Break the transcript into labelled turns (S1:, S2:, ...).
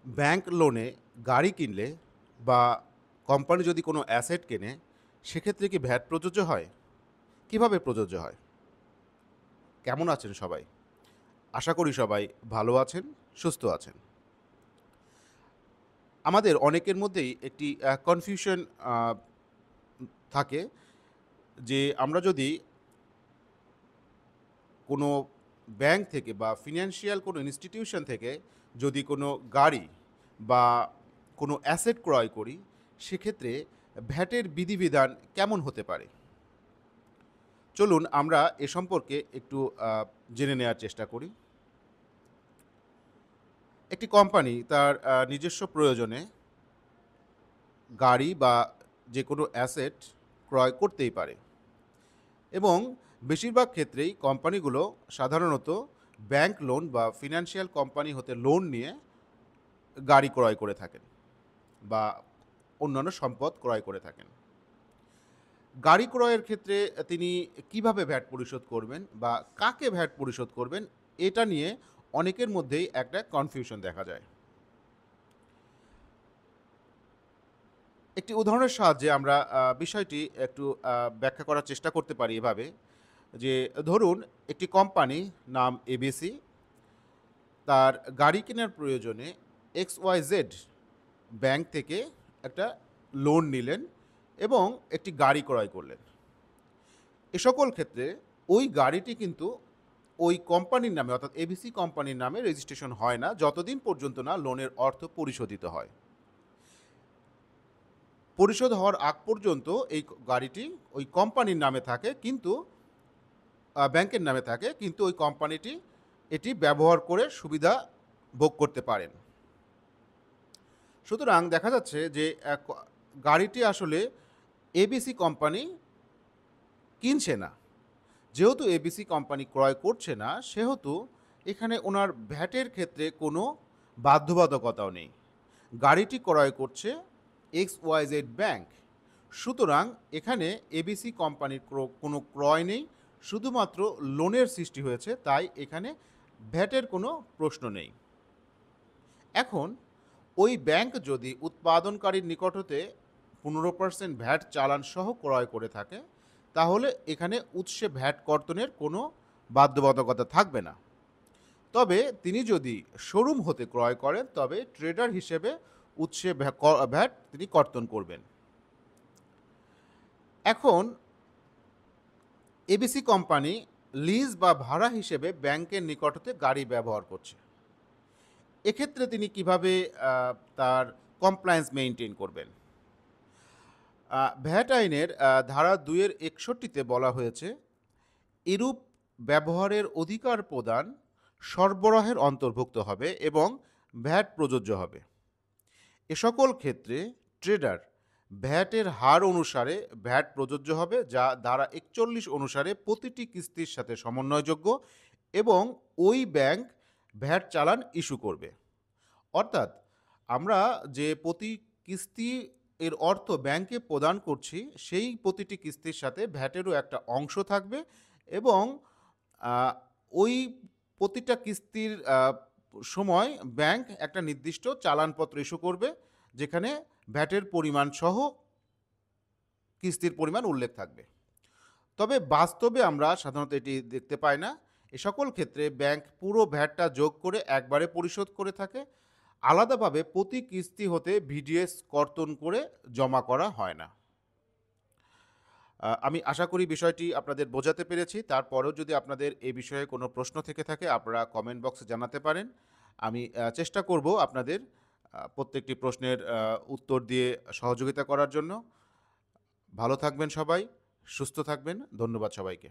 S1: Bank লোনে গাড়ি কিনলে বা কোম্পানি যদি কোনো অ্যাসেট কেনে, সেক্ষেত্রে কি ভ্যাট প্রযোজ্য হয়? কিভাবে প্রযোজ্য হয়? কেমন আছেন সবাই? আশা করি সবাই ভালো আছেন, সুস্থ আছেন। আমাদের অনেকের মধ্যেই একটি কনফিউশন আ থাকে যে আমরা যদি কোনো ব্যাংক থেকে বা ফিন্যান্সিয়াল কোনো ইনস্টিটিউশন থেকে যদি কোনো গাড়ি বা কোনো অ্যাসেট ক্রয় করি, সেক্ষেত্রে ভ্যাটের বিধিবিধান কেমন হতে পারে? চলুন আমরা এ সম্পর্কে একটু জেনে নেয়ার চেষ্টা করি। একটি কোম্পানি তার নিজস্ব প্রয়োজনে গাড়ি বা যেকোনো অ্যাসেট ক্রয় করতেই পারে এবং বেশিরভাগ ক্ষেত্রেই কোম্পানিগুলো সাধারণত ব্যাংক লোন বা ফিন্যান্সিয়াল কোম্পানি হতে লোন নিয়ে গাড়ি ক্রয় করে থাকেন বা অন্যান্য সম্পদ ক্রয় করে থাকেন। গাড়ি ক্রয়ের ক্ষেত্রে তিনি কিভাবে ভ্যাট পরিশোধ করবেন বা কাকে ভ্যাট পরিশোধ করবেন, এটা নিয়ে অনেকের মধ্যেই একটা কনফিউশন দেখা যায়। একটি উদাহরণের সাহায্যে আমরা বিষয়টি একটু ব্যাখ্যা করার চেষ্টা করতে পারি এভাবে যে, ধরুন একটি কোম্পানি নাম এবিসি তার গাড়ি কেনার প্রয়োজনে XYZ ব্যাংক থেকে একটা লোন নিলেন এবং একটি গাড়ি ক্রয় করলেন। এ সকল ক্ষেত্রে ওই গাড়িটি কিন্তু ওই কোম্পানির নামে অর্থাৎ এবিসি কোম্পানির নামে রেজিস্ট্রেশন হয় না, যতদিন পর্যন্ত না লোনের অর্থ পরিশোধিত হয়। পরিশোধ হওয়ার আগ পর্যন্ত এই গাড়িটি ওই কোম্পানির নামে থাকে, কিন্তু ব্যাংকের নামে থাকে, কিন্তু ওই কোম্পানিটি এটি ব্যবহার করে সুবিধা ভোগ করতে পারেন। সুতরাং দেখা যাচ্ছে যে গাড়িটি আসলে এবিসি কোম্পানি কিনছে না। যেহেতু এবিসি কোম্পানি ক্রয় করছে না, সেহেতু এখানে ওনার ভ্যাটের ক্ষেত্রে কোনো বাধ্যবাধকতাও নেই। গাড়িটি ক্রয় করছে XYZ ব্যাংক। সুতরাং এখানে এবিসি কোম্পানির কোনো ক্রয় নেই, শুধুমাত্র লোনের সৃষ্টি হয়েছে, তাই এখানে ভ্যাটের কোনো প্রশ্ন নেই। এখন ওই ব্যাংক যদি উৎপাদনকারীর নিকট হতে 15% ভ্যাট চালান সহ ক্রয় করে থাকে, তাহলে এখানে উৎসে ভ্যাট কর্তনের কোনো বাধ্যবাধকতা থাকবে না। তবে তিনি যদি শোরুম হতে ক্রয় করেন, তবে ট্রেডার হিসেবে উৎসে ভ্যাট তিনি কর্তন করবেন। এখন এবিসি কোম্পানি লিজ বা ভাড়া হিসেবে ব্যাংকের নিকট হতে গাড়ি ব্যবহার করছে। এক্ষেত্রে তিনি কিভাবে তার কমপ্লায়েন্স মেইনটেইন করবেন? ভ্যাট আইনের ধারা ২-৬১ বলা হয়েছে, এরূপ ব্যবহারের অধিকার প্রদান সরবরাহের অন্তর্ভুক্ত হবে এবং ভ্যাট প্রযোজ্য হবে। এ সকল ক্ষেত্রে ট্রেডার ভ্যাটের হার অনুসারে ভ্যাট প্রযোজ্য হবে, যা ধারা ৪১ অনুসারে প্রতিটি কিস্তির সাথে সমন্বয়যোগ্য এবং ওই ব্যাংক ভ্যাট চালান ইস্যু করবে। অর্থাৎ আমরা যে প্রতি কিস্তি এর অর্থ ব্যাংকে প্রদান করছি, সেই প্রতিটি কিস্তির সাথে ভ্যাটেরও একটা অংশ থাকবে এবং আ ওই প্রতিটা কিস্তির সময় ব্যাংক একটা নির্দিষ্ট চালানপত্র ইস্যু করবে, যেখানে ভ্যাটের পরিমাণ সহ কিস্তির পরিমাণ উল্লেখ থাকবে। তবে বাস্তবে আমরা সাধারণত এটি দেখতে পাই না। এ সকল ক্ষেত্রে ব্যাংক পুরো ভ্যাটটা যোগ করে একবারে পরিশোধ করে থাকে। আলাদাভাবে প্রতি কিস্তি হতে ভিডিএস কর্তন করে জমা করা হয় না। আমি আশা করি বিষয়টি আপনাদের বোঝাতে পেরেছি। তারপরেও যদি আপনাদের এ বিষয়ে কোনো প্রশ্ন থেকে থাকে, আপনারা কমেন্ট বক্সে জানাতে পারেন। আমি চেষ্টা করব আপনাদের প্রত্যেকটি প্রশ্নের উত্তর দিয়ে সহযোগিতা করার জন্য। ভালো থাকবেন সবাই, সুস্থ থাকবেন। ধন্যবাদ সবাইকে।